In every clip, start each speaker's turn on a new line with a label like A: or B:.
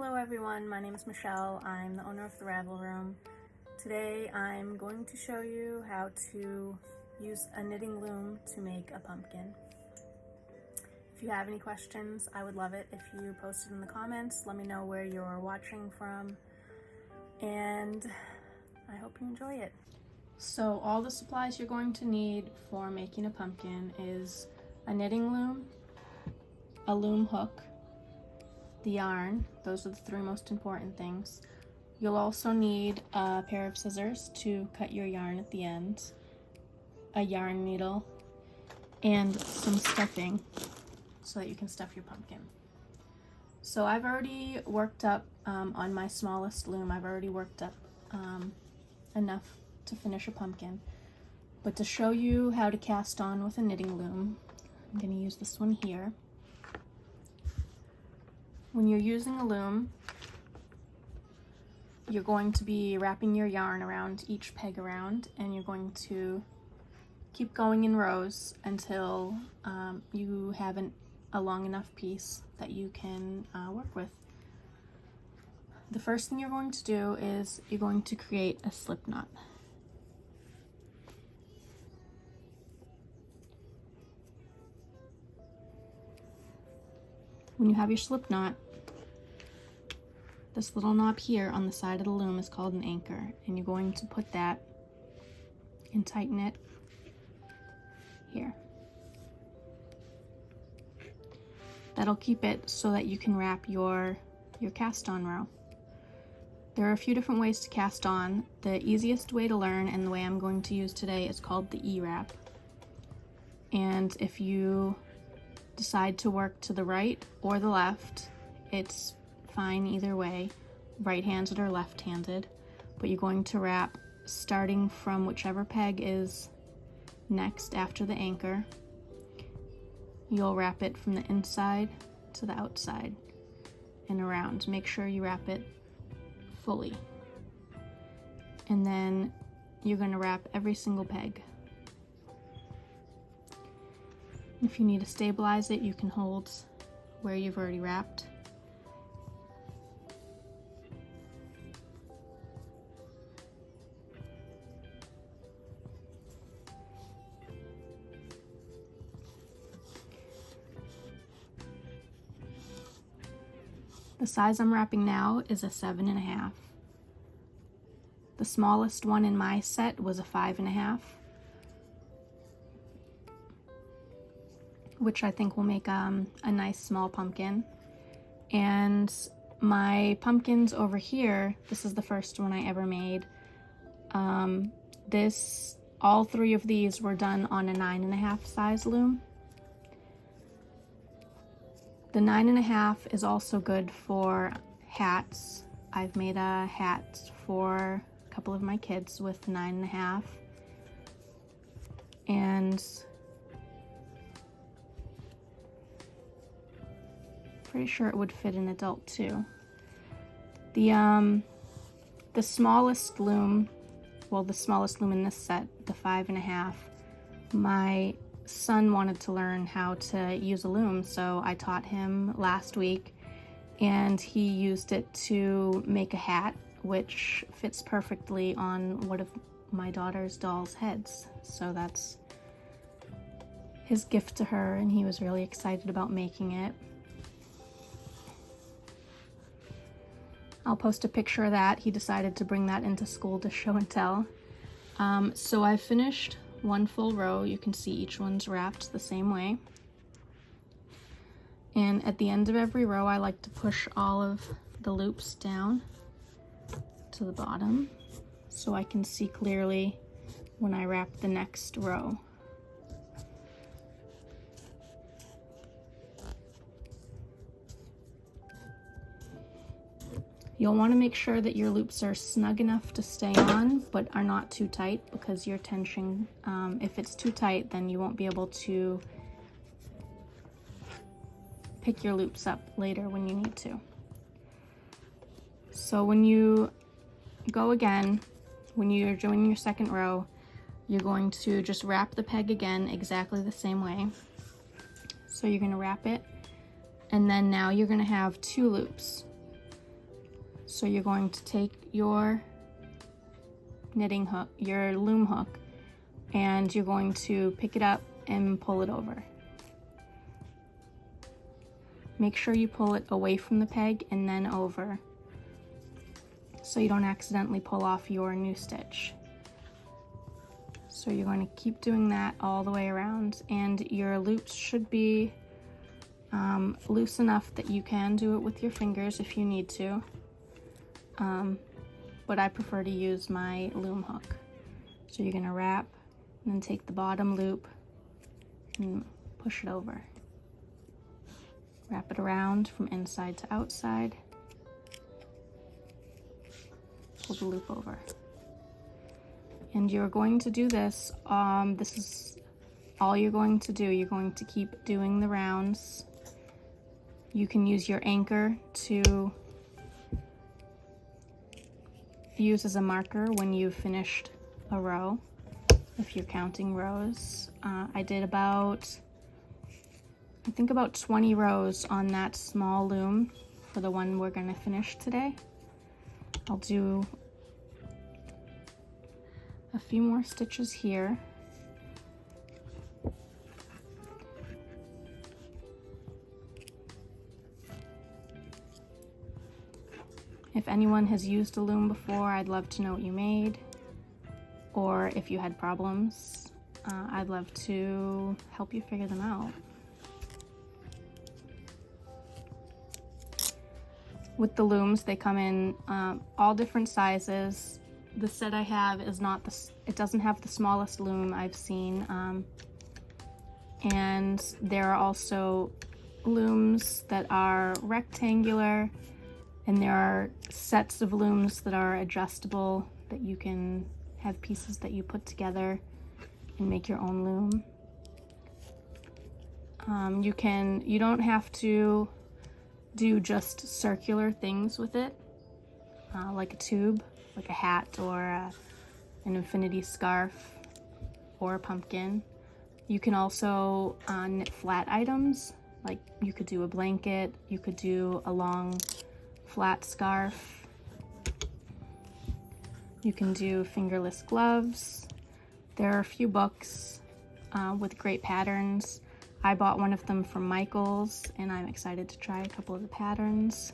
A: Hello everyone, my name is Michelle. I'm the owner of the Ravel Room. Today I'm going to show you how to use a knitting loom to make a pumpkin. If you have any questions, I would love it if you post it in the comments. Let me know where you're watching from, and I hope you enjoy it. So all the supplies you're going to need for making a pumpkin is a knitting loom, a loom hook, the yarn. Those are the three most important things. You'll also need a pair of scissors to cut your yarn at the ends, a yarn needle, and some stuffing so that you can stuff your pumpkin. So I've already worked up on my smallest loom, I've already worked up enough to finish a pumpkin. But to show you how to cast on with a knitting loom, I'm going to use this one here. When you're using a loom, you're going to be wrapping your yarn around each peg around, and you're going to keep going in rows until you have a long enough piece that you can work with. The first thing you're going to do is you're going to create a slip knot. When you have your slip knot, this little knob here on the side of the loom is called an anchor, and you're going to put that and tighten it here. That'll keep it so that you can wrap your cast on row. There are a few different ways to cast on. The easiest way to learn, and the way I'm going to use today, is called the E-wrap. And if you decide to work to the right or the left, it's fine either way, right-handed or left-handed, but you're going to wrap starting from whichever peg is next after the anchor. You'll wrap it from the inside to the outside and around. Make sure you wrap it fully, and then you're going to wrap every single peg. If you need to stabilize it, you can hold where you've already wrapped. The size I'm wrapping now is a 7.5. The smallest one in my set was a 5.5. which I think will make a nice small pumpkin. And my pumpkins over here, this is the first one I ever made. All three of these were done on a 9.5 size loom. The 9.5 is also good for hats. I've made a hat for a couple of my kids with 9.5. And pretty sure it would fit an adult too. The smallest loom, well, the smallest loom in this set, the 5.5, my son wanted to learn how to use a loom, so I taught him last week, and he used it to make a hat, which fits perfectly on one of my daughter's doll's heads. So that's his gift to her, and he was really excited about making it. I'll post a picture of that. He decided to bring that into school to show and tell. So I finished one full row. You can see each one's wrapped the same way. And at the end of every row, I like to push all of the loops down to the bottom so I can see clearly when I wrap the next row. You'll want to make sure that your loops are snug enough to stay on, but are not too tight, because your tension, if it's too tight, then you won't be able to pick your loops up later when you need to. So when you go again, when you're joining your second row, you're going to just wrap the peg again exactly the same way. So you're going to wrap it, and then now you're going to have two loops. So you're going to take your knitting hook, your loom hook, and you're going to pick it up and pull it over. Make sure you pull it away from the peg and then over, so you don't accidentally pull off your new stitch. So you're going to keep doing that all the way around, and your loops should be loose enough that you can do it with your fingers if you need to, but I prefer to use my loom hook. So you're going to wrap and then take the bottom loop and push it over. Wrap it around from inside to outside. Pull the loop over. And you're going to do this, this is all you're going to do. You're going to keep doing the rounds. You can use your anchor to use as a marker when you've finished a row, if you're counting rows. I did about 20 rows on that small loom for the one we're gonna finish today. I'll do a few more stitches here. If anyone has used a loom before, I'd love to know what you made, or if you had problems, I'd love to help you figure them out. With the looms, they come in all different sizes. The set I have is not it doesn't have the smallest loom I've seen, and there are also looms that are rectangular, and there are sets of looms that are adjustable, that you can have pieces that you put together and make your own loom. You don't have to do just circular things with it, like a tube, like a hat, or an infinity scarf, or a pumpkin. You can also knit flat items, like you could do a blanket, you could do a long flat scarf, you can do fingerless gloves. There are a few books with great patterns. I bought one of them from Michael's, and I'm excited to try a couple of the patterns.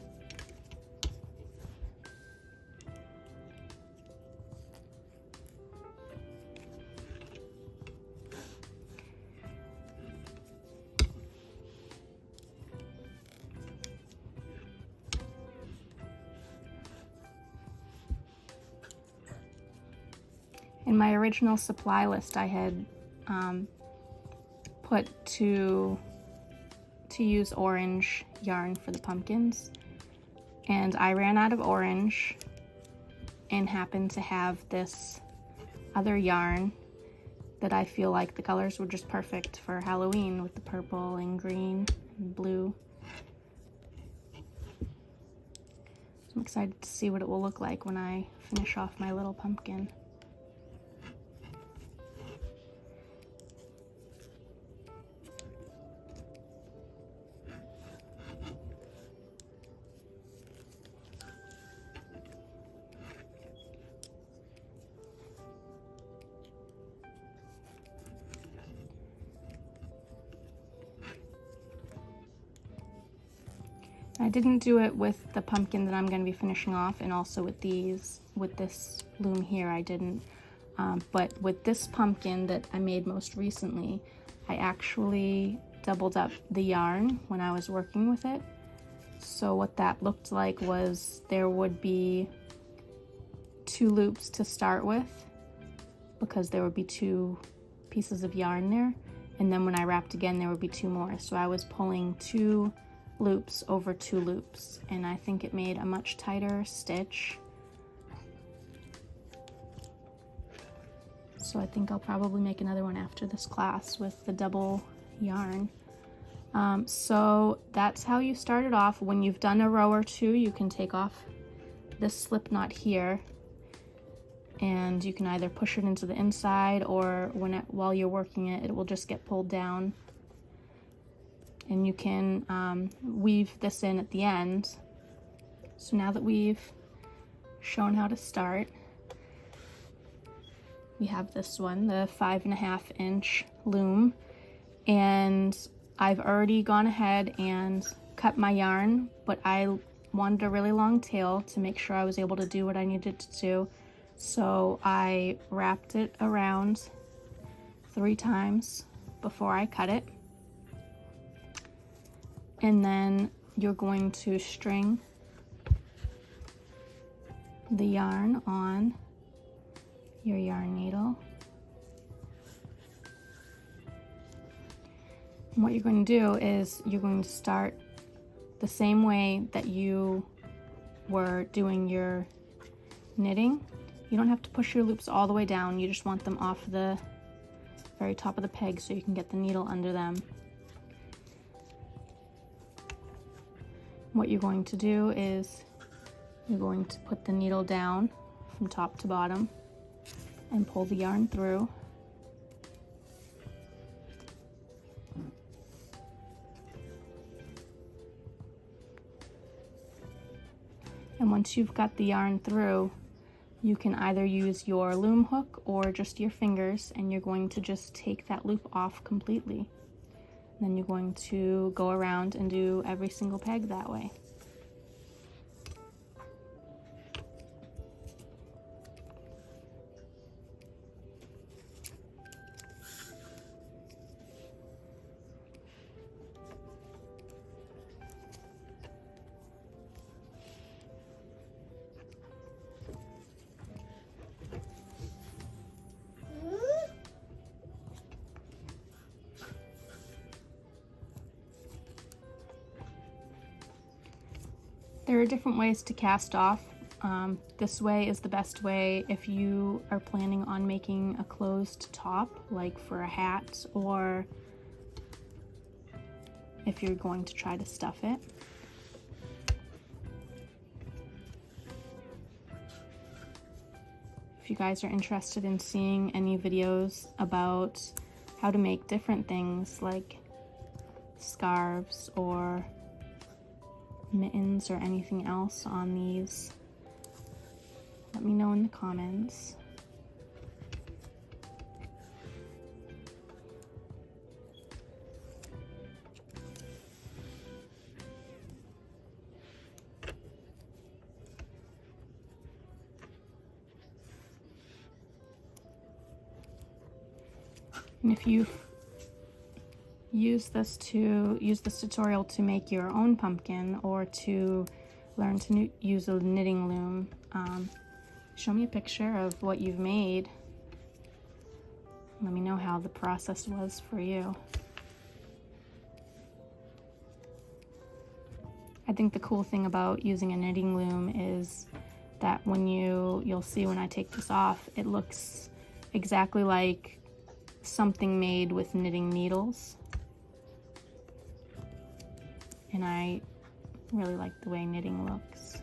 A: In my original supply list, I had put to use orange yarn for the pumpkins, and I ran out of orange and happened to have this other yarn that I feel like the colors were just perfect for Halloween, with the purple and green and blue. So I'm excited to see what it will look like when I finish off my little pumpkin. I didn't do it with the pumpkin that I'm going to be finishing off, and also with this loom here I didn't. But with this pumpkin that I made most recently, I actually doubled up the yarn when I was working with it. So what that looked like was there would be 2 loops to start with, because there would be 2 pieces of yarn there, and then when I wrapped again there would be 2 more. So I was pulling 2 loops over 2 loops, and I think it made a much tighter stitch. So I think I'll probably make another one after this class with the double yarn. So that's how you start it off. When you've done a row or 2, you can take off this slip knot here, and you can either push it into the inside, or while you're working it, it will just get pulled down. And you can weave this in at the end. So now that we've shown how to start. We have this one, the 5.5-inch loom, and I've already gone ahead and cut my yarn, but I wanted a really long tail to make sure I was able to do what I needed to do. So I wrapped it around 3 times before I cut it. And then you're going to string the yarn on your yarn needle. And what you're going to do is you're going to start the same way that you were doing your knitting. You don't have to push your loops all the way down, you just want them off the very top of the peg so you can get the needle under them. What you're going to do is you're going to put the needle down from top to bottom and pull the yarn through. And once you've got the yarn through, you can either use your loom hook or just your fingers, and you're going to just take that loop off completely. And then you're going to go around and do every single peg that way. There are different ways to cast off. This way is the best way if you are planning on making a closed top, like for a hat, or if you're going to try to stuff it. If you guys are interested in seeing any videos about how to make different things like scarves or mittens or anything else on these, let me know in the comments. And if you use this tutorial to make your own pumpkin or to learn to use a knitting loom, show me a picture of what you've made. Let me know how the process was for you. I think the cool thing about using a knitting loom is that when you'll see when I take this off, it looks exactly like something made with knitting needles. And I really like the way knitting looks.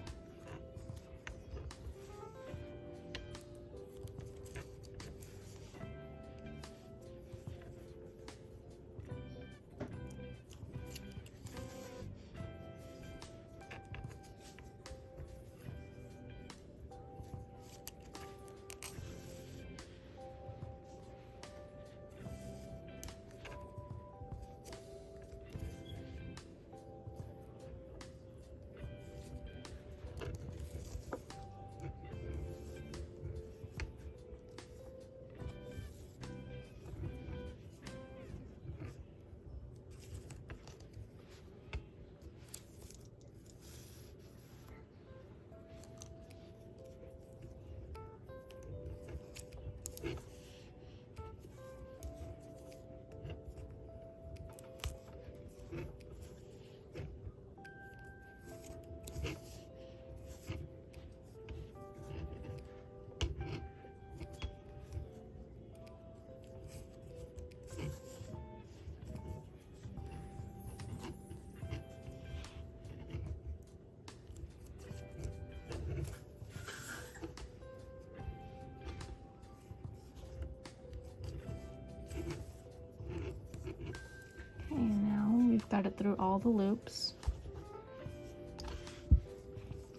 A: Got it through all the loops.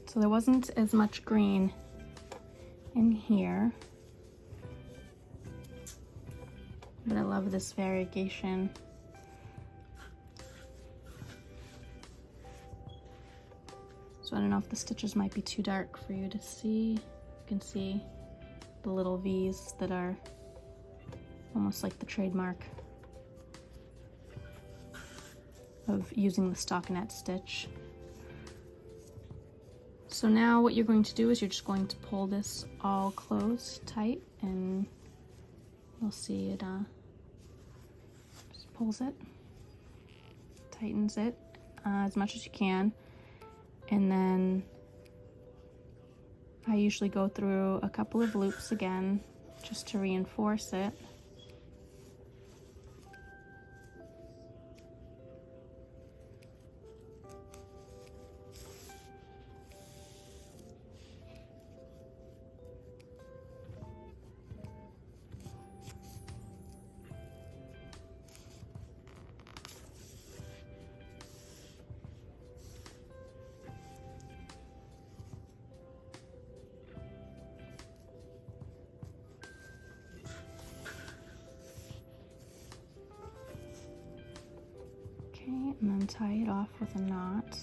A: So there wasn't as much green in here. But I love this variegation. So I don't know if the stitches might be too dark for you to see. You can see the little V's that are almost like the trademark of using the stockinette stitch. So now what you're going to do is you're just going to pull this all closed tight, and you'll see it just pulls it, tightens it as much as you can. And then I usually go through a couple of loops again just to reinforce it. Okay, and then tie it off with a knot.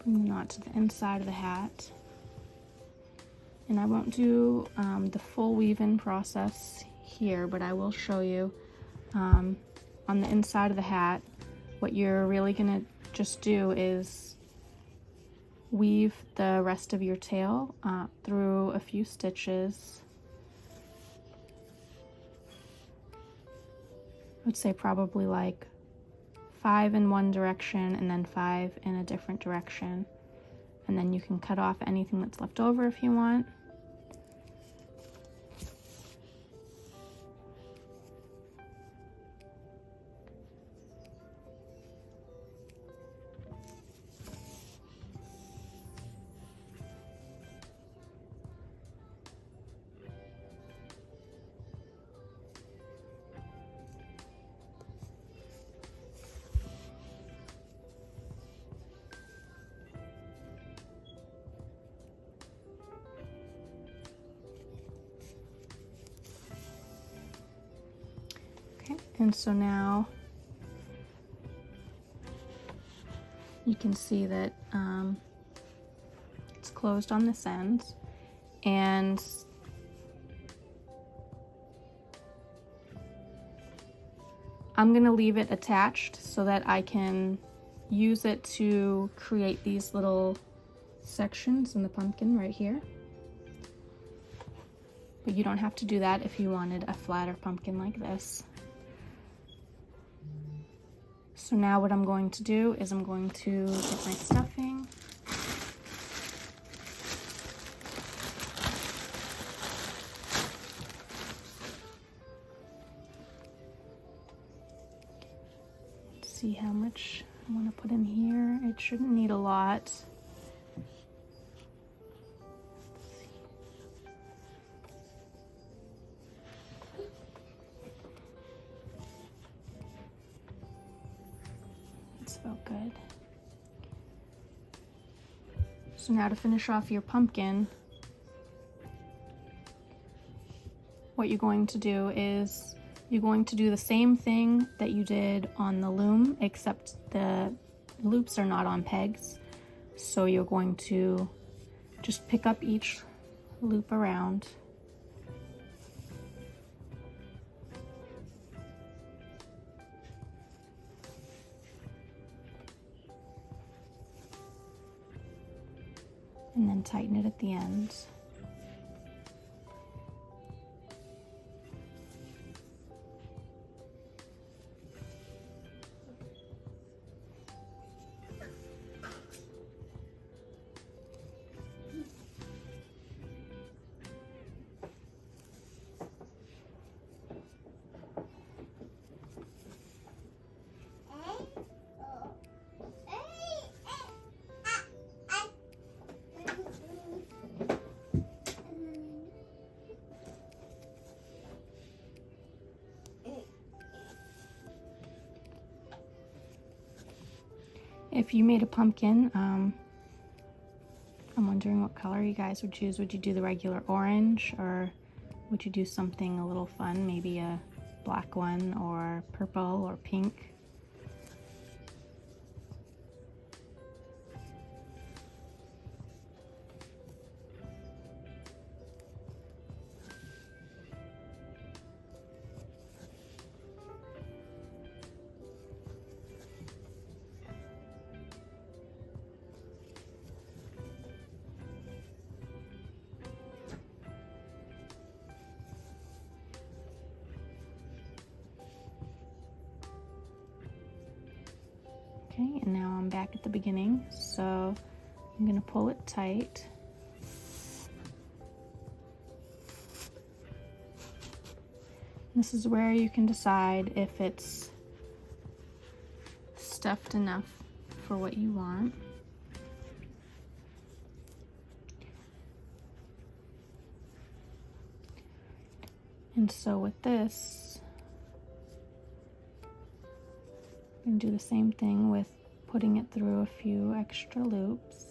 A: Bring the knot to the inside of the hat. And I won't do the full weave-in process here, but I will show you on the inside of the hat. What you're really gonna just do is weave the rest of your tail through a few stitches. I would say probably like 5 in one direction and then 5 in a different direction. And then you can cut off anything that's left over if you want. And so now you can see that it's closed on this end, and I'm gonna leave it attached so that I can use it to create these little sections in the pumpkin right here. But you don't have to do that if you wanted a flatter pumpkin like this. So now what I'm going to do is I'm going to get my stuffing. Let's see how much I want to put in here. It shouldn't need a lot. Felt good. So now to finish off your pumpkin, what you're going to do is you're going to do the same thing that you did on the loom, except the loops are not on pegs. So you're going to just pick up each loop around. And then tighten it at the ends. If you made a pumpkin, I'm wondering what color you guys would choose. Would you do the regular orange, or would you do something a little fun, maybe a black one or purple or pink? Okay, and now I'm back at the beginning, so I'm going to pull it tight. This is where you can decide if it's stuffed enough for what you want. And so with this, I'm going to do the same thing with putting it through a few extra loops.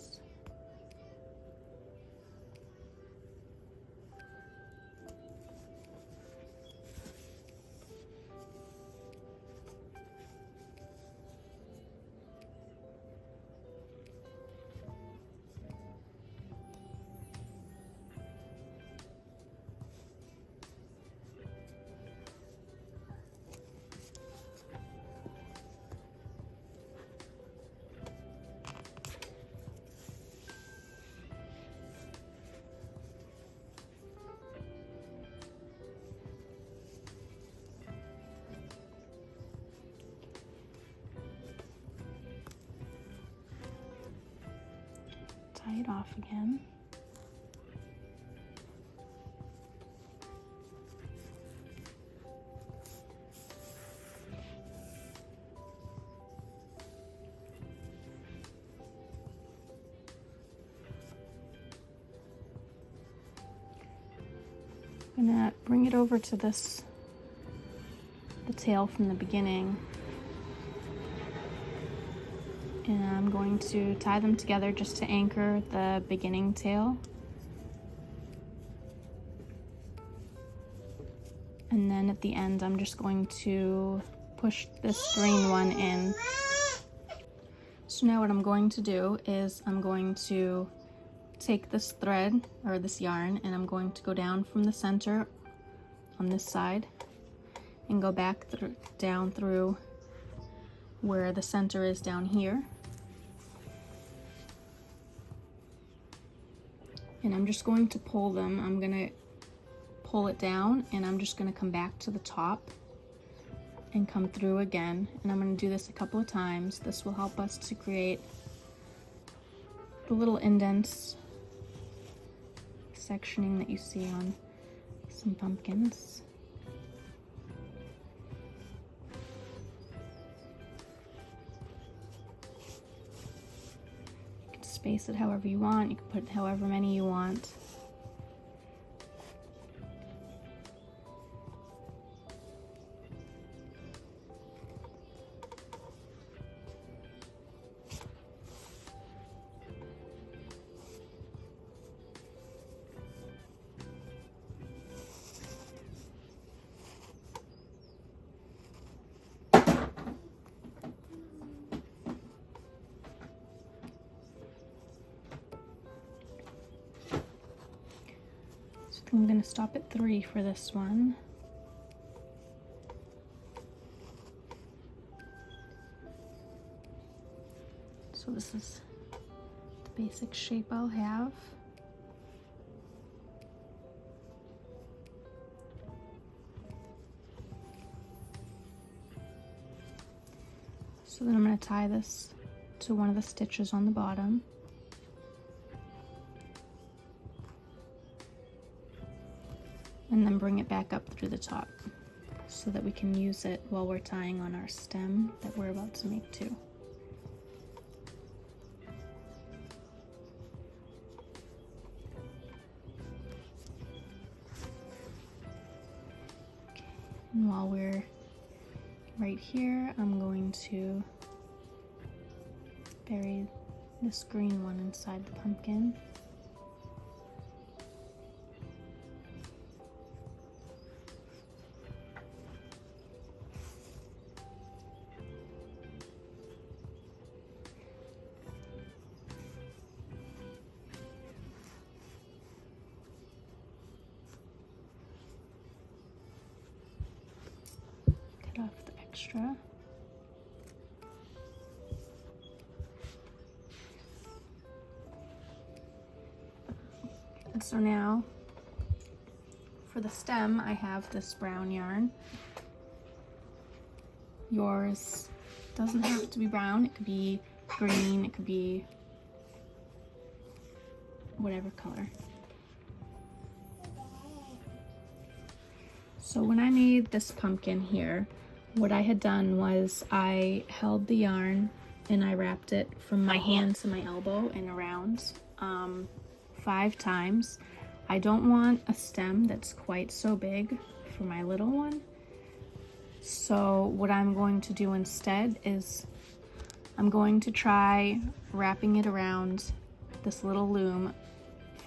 A: Tie it off again. I'm gonna bring it over to the tail from the beginning. And I'm going to tie them together just to anchor the beginning tail. And then at the end, I'm just going to push this green one in. So now what I'm going to do is I'm going to take this thread or this yarn, and I'm going to go down from the center on this side and go back down through where the center is down here. And I'm just going to pull them. I'm going to pull it down, and I'm just going to come back to the top and come through again. And I'm going to do this a couple of times. This will help us to create the little indents, sectioning that you see on some pumpkins. Space it however you want. You can put however many you want. I'm going to stop at 3 for this one. So this is the basic shape I'll have. So then I'm going to tie this to one of the stitches on the bottom. And then bring it back up through the top so that we can use it while we're tying on our stem that we're about to make too. Okay. And while we're right here, I'm going to bury this green one inside the pumpkin. Cut off the extra. And so now for the stem, I have this brown yarn. Yours doesn't have to be brown. It could be green, it could be whatever color. So when I made this pumpkin here, what I had done was I held the yarn and I wrapped it from my hand to my elbow and around 5 times. I don't want a stem that's quite so big for my little one. So what I'm going to do instead is I'm going to try wrapping it around this little loom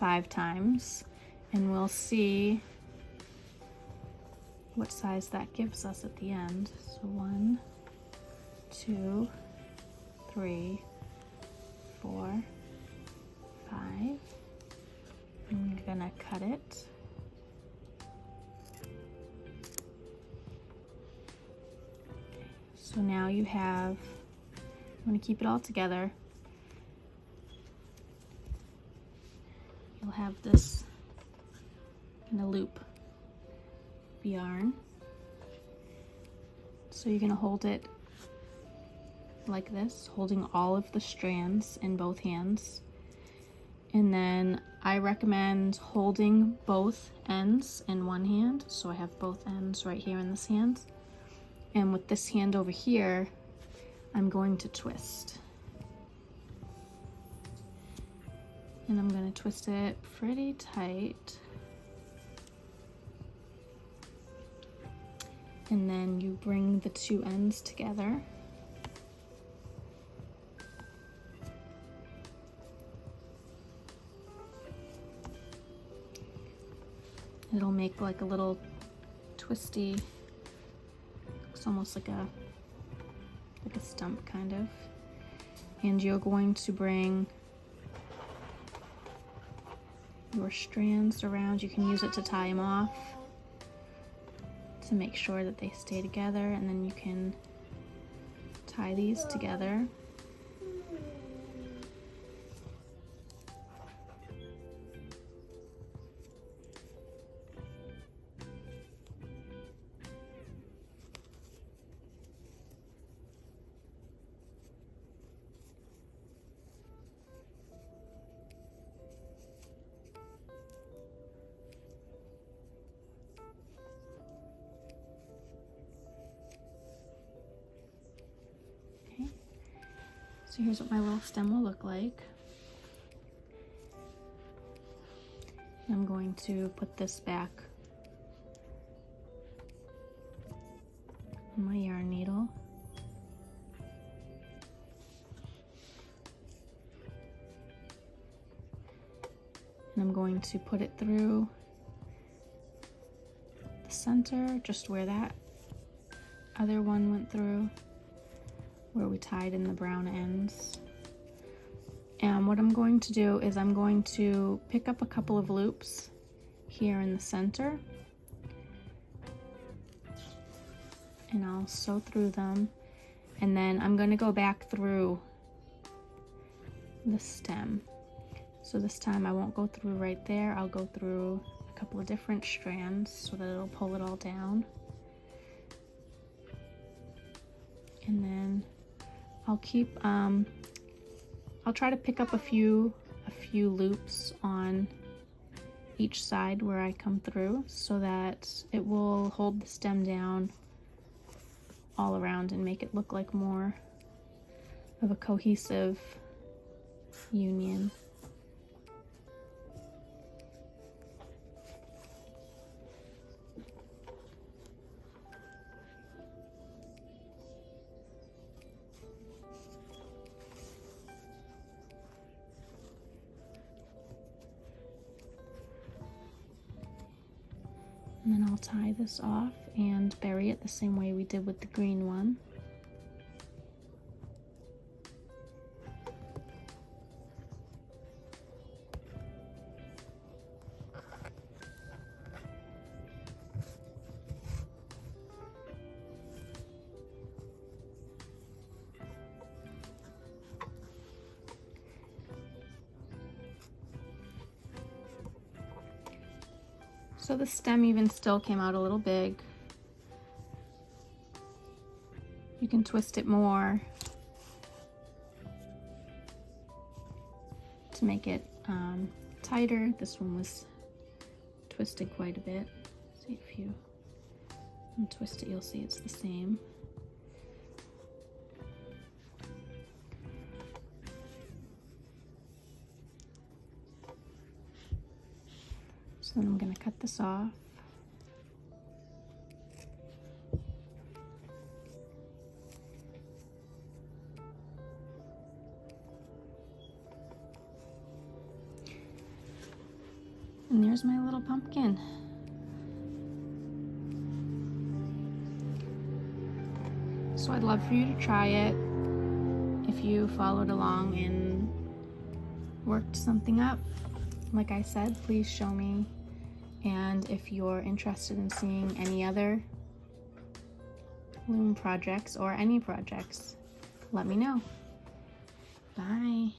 A: 5 times, and we'll see what size that gives us at the end. So 1, 2, 3, 4, 5. I'm gonna cut it. So now you have, I'm gonna keep it all together. You'll have this in a loop of yarn. So you're gonna hold it like this, holding all of the strands in both hands. And then I recommend holding both ends in one hand. So I have both ends right here in this hand. And with this hand over here, I'm going to twist. And I'm going to twist it pretty tight. And then you bring the 2 ends together. It'll make like a little twisty, it's almost like a stump kind of. And you're going to bring your strands around. You can use it to tie them off to make sure that they stay together, and then you can tie these together. So here's what my little stem will look like. I'm going to put this back on my yarn needle. And I'm going to put it through the center, just where that other one went through, where we tied in the brown ends. And what I'm going to do is I'm going to pick up a couple of loops here in the center, and I'll sew through them, and then I'm going to go back through the stem. So this time I won't go through right there, I'll go through a couple of different strands so that it'll pull it all down. And then I'll keep, I'll try to pick up a few loops on each side where I come through so that it will hold the stem down all around and make it look like more of a cohesive union. And then I'll tie this off and bury it the same way we did with the green one. So the stem even still came out a little big. You can twist it more to make it tighter. This one was twisted quite a bit. See if you untwist it, you'll see it's the same. So then I'm going to cut this off. And there's my little pumpkin. So I'd love for you to try it. If you followed along and worked something up, like I said, please show me. And if you're interested in seeing any other loom projects or any projects, let me know. Bye.